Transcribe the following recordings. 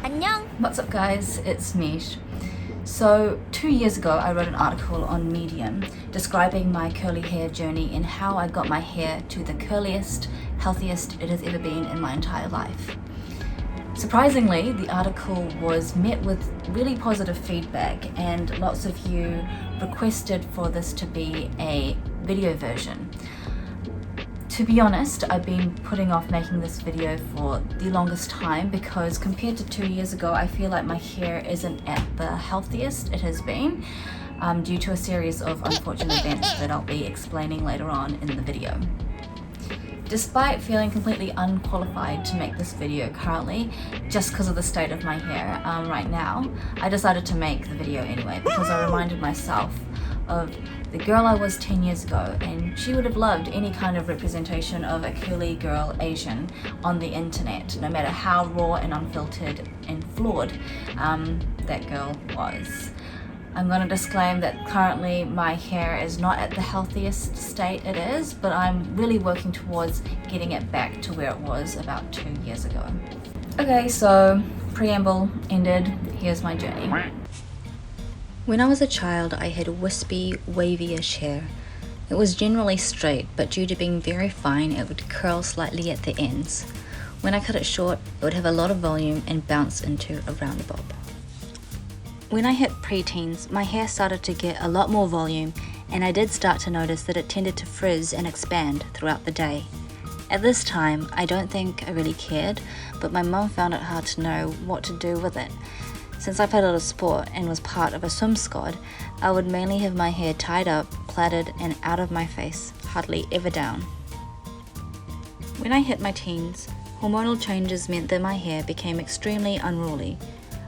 안녕! What's up guys, it's Miche. So 2 years ago I wrote an article on Medium describing my curly hair journey and how I got my hair to the curliest, healthiest it has ever been in my entire life. Surprisingly, the article was met with really positive feedback and lots of you requested for this to be a video version. To be honest, I've been putting off making this video for the longest time because compared to 2 years ago, I feel like my hair isn't at the healthiest it has been due to a series of unfortunate events that I'll be explaining later on in the video. Despite feeling completely unqualified to make this video currently, just because of the state of my hair right now, I decided to make the video anyway because I reminded myself of the girl I was 10 years ago, and she would have loved any kind of representation of a curly girl Asian on the internet, no matter how raw and unfiltered and flawed that girl was. I'm going to disclaim that currently my hair is not at the healthiest state it is, but I'm really working towards getting it back to where it was about 2 years ago. Okay, so preamble ended, here's my journey. When I was a child, I had wispy, wavyish hair. It was generally straight, but due to being very fine, it would curl slightly at the ends. When I cut it short, it would have a lot of volume and bounce into a round bob. When I hit preteens, my hair started to get a lot more volume, and I did start to notice that it tended to frizz and expand throughout the day. At this time, I don't think I really cared, but my mum found it hard to know what to do with it. Since I played a lot of sport and was part of a swim squad, I would mainly have my hair tied up, plaited, and out of my face, hardly ever down. When I hit my teens, hormonal changes meant that my hair became extremely unruly.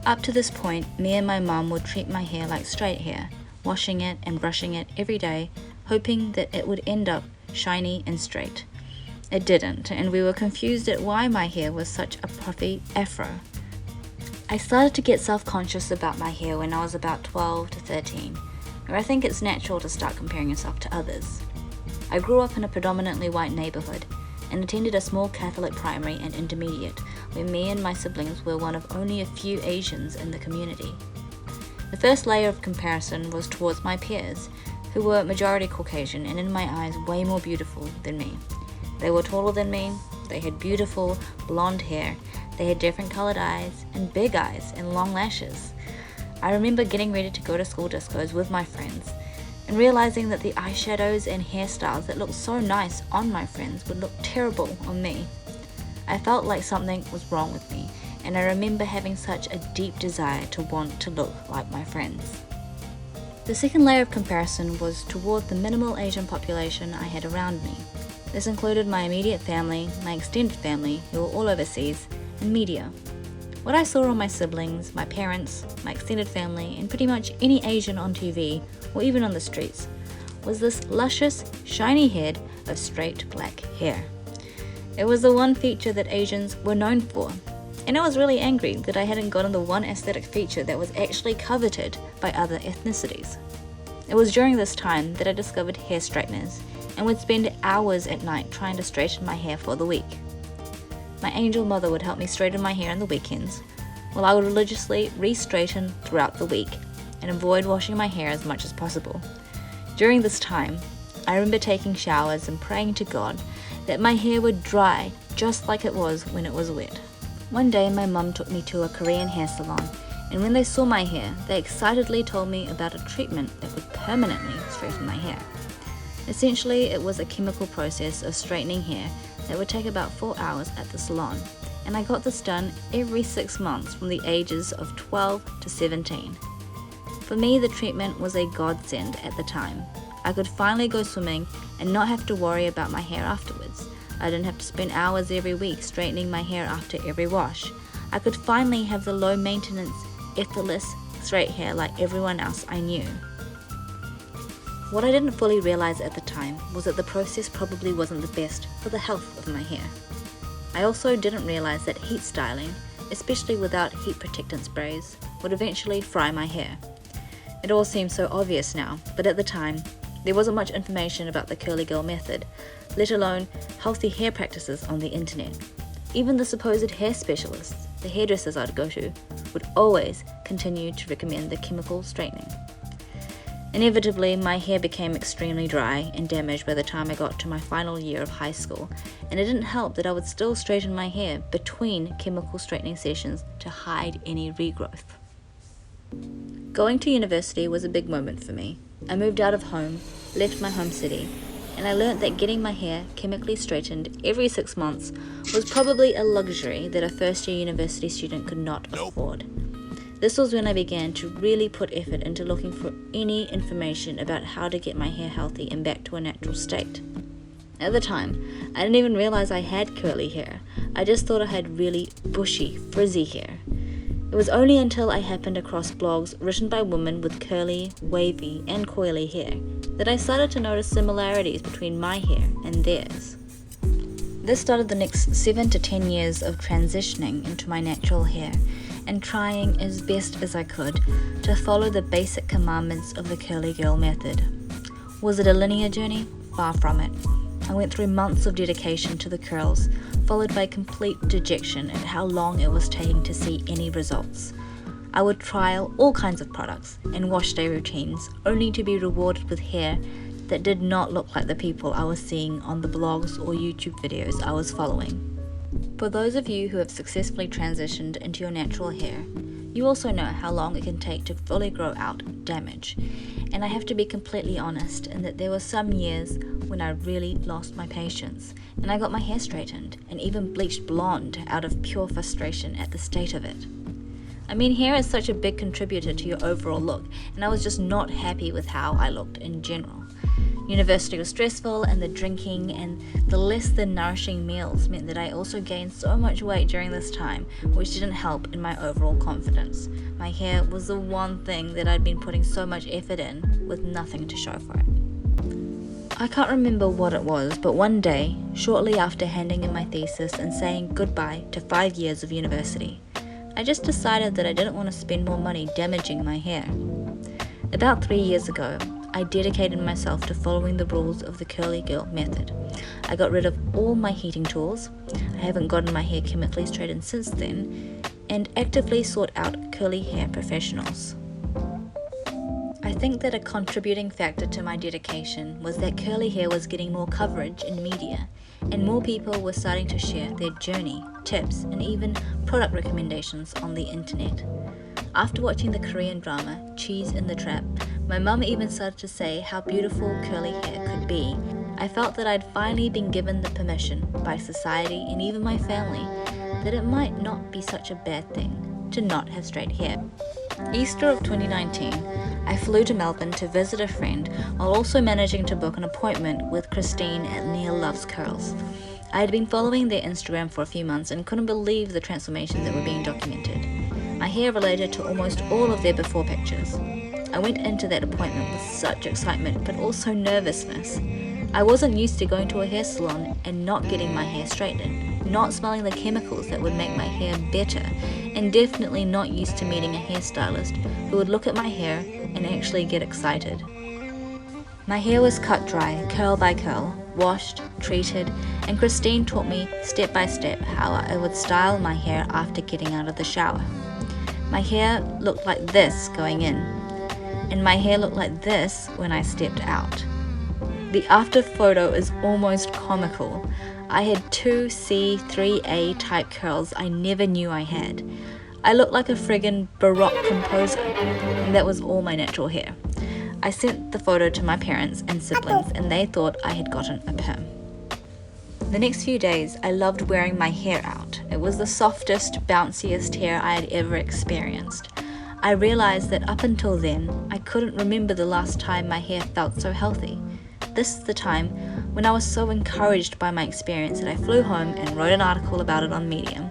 Up to this point, me and my mum would treat my hair like straight hair, washing it and brushing it every day, hoping that it would end up shiny and straight. It didn't, and we were confused at why my hair was such a puffy afro. I started to get self-conscious about my hair when I was about 12 to 13, where I think it's natural to start comparing yourself to others. I grew up in a predominantly white neighborhood and attended a small Catholic primary and intermediate, where me and my siblings were one of only a few Asians in the community. The first layer of comparison was towards my peers, who were majority Caucasian and in my eyes way more beautiful than me. They were taller than me, they had beautiful blonde hair, they had different colored eyes and long lashes. I remember getting ready to go to school discos with my friends and realizing that the eyeshadows and hairstyles that looked so nice on my friends would look terrible on me. I felt like something was wrong with me, and I remember having such a deep desire to want to look like my friends. The second layer of comparison was toward the minimal Asian population I had around me. This included my immediate family, my extended family, who were all overseas, and media. What I saw on my siblings, my parents, my extended family, and pretty much any Asian on TV, or even on the streets, was this luscious, shiny head of straight black hair. It was the one feature that Asians were known for, and I was really angry that I hadn't gotten the one aesthetic feature that was actually coveted by other ethnicities. It was during this time that I discovered hair straighteners, and would spend hours at night trying to straighten my hair for the week. My angel mother would help me straighten my hair on the weekends, while I would religiously re-straighten throughout the week and avoid washing my hair as much as possible. During this time, I remember taking showers and praying to God that my hair would dry just like it was when it was wet. One day my mum took me to a Korean hair salon, and when they saw my hair, they excitedly told me about a treatment that would permanently straighten my hair. Essentially, it was a chemical process of straightening hair that would take about 4 hours at the salon, and I got this done every 6 months from the ages of 12 to 17. For me, the treatment was a godsend at the time. I could finally go swimming and not have to worry about my hair afterwards. I didn't have to spend hours every week straightening my hair after every wash. I could finally have the low maintenance, effortless, straight hair like everyone else I knew. What I didn't fully realize at the time was that the process probably wasn't the best for the health of my hair. I also didn't realize that heat styling, especially without heat protectant sprays, would eventually fry my hair. It all seems so obvious now, but at the time, there wasn't much information about the curly girl method, let alone healthy hair practices on the internet. Even the supposed hair specialists, the hairdressers I'd go to, would always continue to recommend the chemical straightening. Inevitably, my hair became extremely dry and damaged by the time I got to my final year of high school, and it didn't help that I would still straighten my hair between chemical straightening sessions to hide any regrowth. Going to university was a big moment for me. I moved out of home, left my home city, and I learnt that getting my hair chemically straightened every 6 months was probably a luxury that a first-year university student could not afford. This was when I began to really put effort into looking for any information about how to get my hair healthy and back to a natural state. At the time, I didn't even realize I had curly hair. I just thought I had really bushy, frizzy hair. It was only until I happened across blogs written by women with curly, wavy, and coily hair that I started to notice similarities between my hair and theirs. This started the next 7 to 10 years of transitioning into my natural hair and trying as best as I could to follow the basic commandments of the curly girl method. Was it a linear journey? Far from it. I went through months of dedication to the curls, followed by complete dejection at how long it was taking to see any results. I would trial all kinds of products and wash day routines, only to be rewarded with hair that did not look like the people I was seeing on the blogs or YouTube videos I was following. For those of you who have successfully transitioned into your natural hair, you also know how long it can take to fully grow out damage. And I have to be completely honest in that there were some years when I really lost my patience, and I got my hair straightened and even bleached blonde out of pure frustration at the state of it. I mean, hair is such a big contributor to your overall look, and I was just not happy with how I looked in general. University was stressful, and the drinking and the less than nourishing meals meant that I also gained so much weight during this time, which didn't help in my overall confidence. My hair was the one thing that I'd been putting so much effort in, with nothing to show for it. I can't remember what it was, but one day, shortly after handing in my thesis and saying goodbye to 5 years of university, I just decided that I didn't want to spend more money damaging my hair. About 3 years ago, I dedicated myself to following the rules of the curly girl method. I got rid of all my heating tools, I haven't gotten my hair chemically straightened since then, and actively sought out curly hair professionals. I think that a contributing factor to my dedication was that curly hair was getting more coverage in media, and more people were starting to share their journey, tips, and even product recommendations on the internet. After watching the Korean drama Cheese in the Trap, my mum even started to say how beautiful curly hair could be. I felt that I'd finally been given the permission by society and even my family that it might not be such a bad thing to not have straight hair. Easter of 2019, I flew to Melbourne to visit a friend while also managing to book an appointment with Christine at Neil Loves Curls. I had been following their Instagram for a few months and couldn't believe the transformations that were being documented. My hair related to almost all of their before pictures. I went into that appointment with such excitement but also nervousness. I wasn't used to going to a hair salon and not getting my hair straightened, not smelling the chemicals that would make my hair better, and definitely not used to meeting a hairstylist who would look at my hair and actually get excited. My hair was cut dry, curl by curl, washed, treated, and Christine taught me step by step how I would style my hair after getting out of the shower. My hair looked like this going in, and my hair looked like this when I stepped out. The after photo is almost comical. I had 2C3A type curls I never knew I had. I looked like a friggin' Baroque composer, and that was all my natural hair. I sent the photo to my parents and siblings, and they thought I had gotten a perm. The next few days, I loved wearing my hair out. It was the softest, bounciest hair I had ever experienced. I realized that up until then, I couldn't remember the last time my hair felt so healthy. This is the time when I was so encouraged by my experience that I flew home and wrote an article about it on Medium.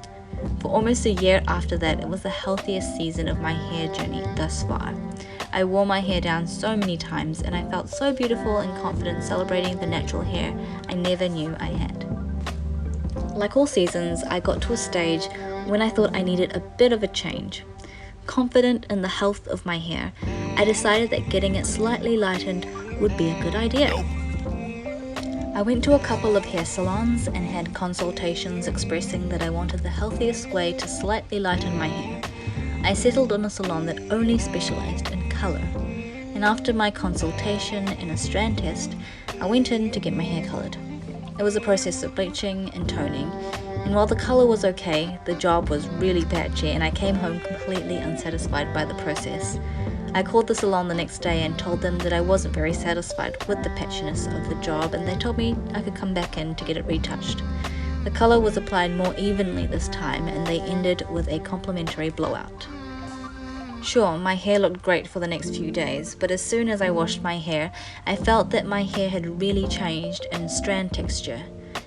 For almost a year after that, it was the healthiest season of my hair journey thus far. I wore my hair down so many times, and I felt so beautiful and confident celebrating the natural hair I never knew I had. Like all seasons, I got to a stage when I thought I needed a bit of a change. Confident in the health of my hair, I decided that getting it slightly lightened would be a good idea. I went to a couple of hair salons and had consultations expressing that I wanted the healthiest way to slightly lighten my hair. I settled on a salon that only specialized in color. And after my consultation and a strand test, I went in to get my hair colored. It was a process of bleaching and toning, and while the color was okay, the job was really patchy and I came home completely unsatisfied by the process. I called the salon the next day and told them that I wasn't very satisfied with the patchiness of the job, and they told me I could come back in to get it retouched. The color was applied more evenly this time and they ended with a complimentary blowout. Sure, my hair looked great for the next few days, but as soon as I washed my hair, I felt that my hair had really changed in strand texture.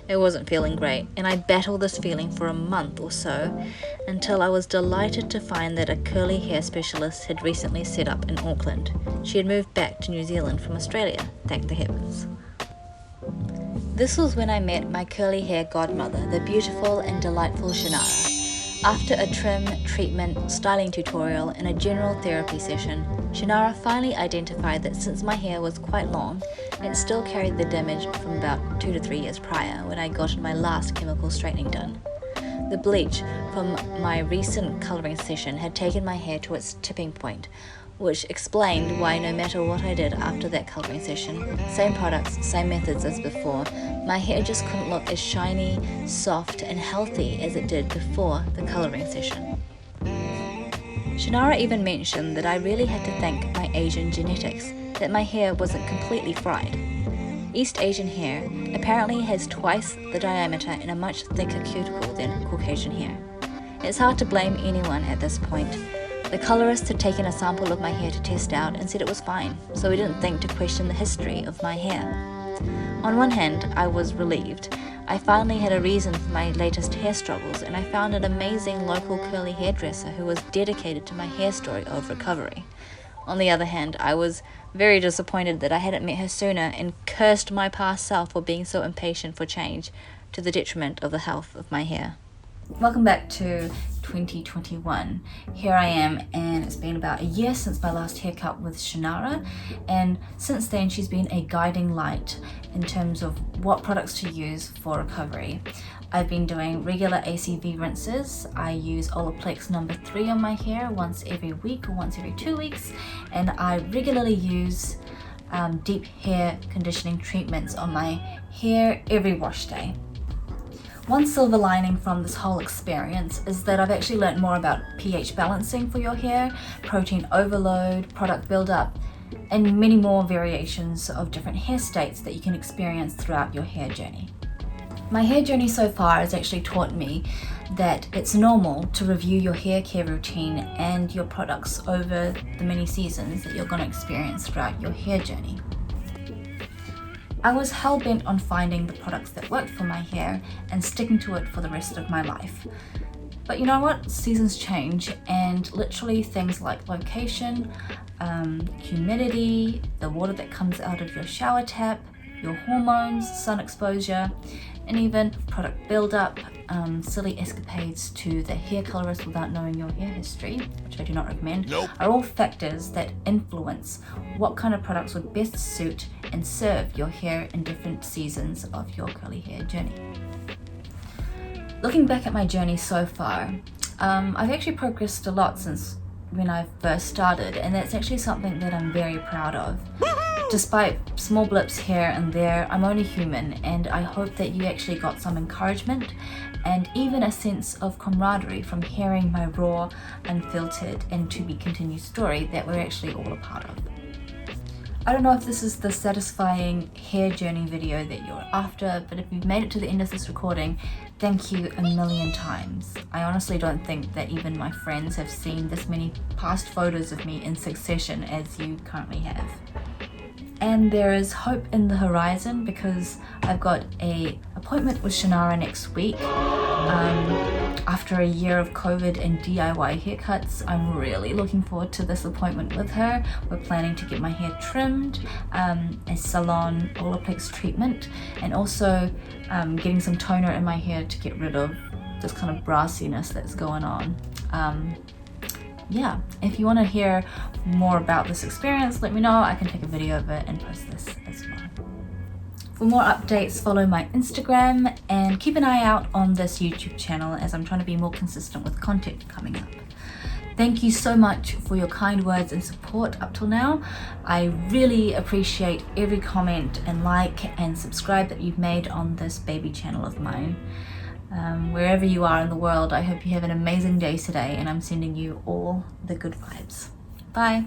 It wasn't feeling great, and I battled this feeling for a month or so, until I was delighted to find that a curly hair specialist had recently set up in Auckland. She had moved back to New Zealand from Australia, thank the heavens. This was when I met my curly hair godmother, the beautiful and delightful Shenara. After a trim, treatment, styling tutorial, and a general therapy session, Shenara finally identified that since my hair was quite long, it still carried the damage from about 2 to 3 years prior when I got my last chemical straightening done. The bleach from my recent colouring session had taken my hair to its tipping point, which explained why no matter what I did after that colouring session, same products, same methods as before, my hair just couldn't look as shiny, soft and healthy as it did before the colouring session. Shenara even mentioned that I really had to thank my Asian genetics, that my hair wasn't completely fried. East Asian hair apparently has twice the diameter and a much thicker cuticle than Caucasian hair. It's hard to blame anyone at this point. The colourist had taken a sample of my hair to test out and said it was fine, so we didn't think to question the history of my hair. On one hand, I was relieved. I finally had a reason for my latest hair struggles, and I found an amazing local curly hairdresser who was dedicated to my hair story of recovery. On the other hand, I was very disappointed that I hadn't met her sooner and cursed my past self for being so impatient for change, to the detriment of the health of my hair. Welcome back to 2021. Here I am, and it's been about a year since my last haircut with Shenara, and since then she's been a guiding light in terms of what products to use for recovery. I've been doing regular ACV rinses. I use Olaplex number 3 on my hair once every week or once every 2 weeks, and I regularly use deep hair conditioning treatments on my hair every wash day. One silver lining from this whole experience is that I've actually learned more about pH balancing for your hair, protein overload, product buildup, and many more variations of different hair states that you can experience throughout your hair journey. My hair journey so far has actually taught me that it's normal to review your hair care routine and your products over the many seasons that you're going to experience throughout your hair journey. I was hell-bent on finding the products that worked for my hair and sticking to it for the rest of my life. But you know what? Seasons change, and literally things like location, humidity, the water that comes out of your shower tap, your hormones, sun exposure, and even product buildup, silly escapades to the hair colorist without knowing your hair history, which I do not recommend, are all factors that influence what kind of products would best suit and serve your hair in different seasons of your curly hair journey. Looking back at my journey so far, I've actually progressed a lot since when I first started, and that's actually something that I'm very proud of. Despite small blips here and there, I'm only human, and I hope that you actually got some encouragement and even a sense of camaraderie from hearing my raw, unfiltered, and to be continued story that we're actually all a part of. I don't know if this is the satisfying hair journey video that you're after, but if you've made it to the end of this recording, thank you a million times. I honestly don't think that even my friends have seen this many past photos of me in succession as you currently have. And there is hope in the horizon because I've got an appointment with Shenara next week. After a year of COVID and DIY haircuts, I'm really looking forward to this appointment with her. We're planning to get my hair trimmed, a salon Olaplex treatment, and also getting some toner in my hair to get rid of this kind of brassiness that's going on. Yeah, if you want to hear more about this experience, let me know. I can take a video of it and post this as well. For more updates, follow my Instagram and keep an eye out on this YouTube channel as I'm trying to be more consistent with content coming up. Thank you so much for your kind words and support up till now. I really appreciate every comment and like and subscribe that you've made on this baby channel of mine. Wherever you are in the world, I hope you have an amazing day today, and I'm sending you all the good vibes. Bye.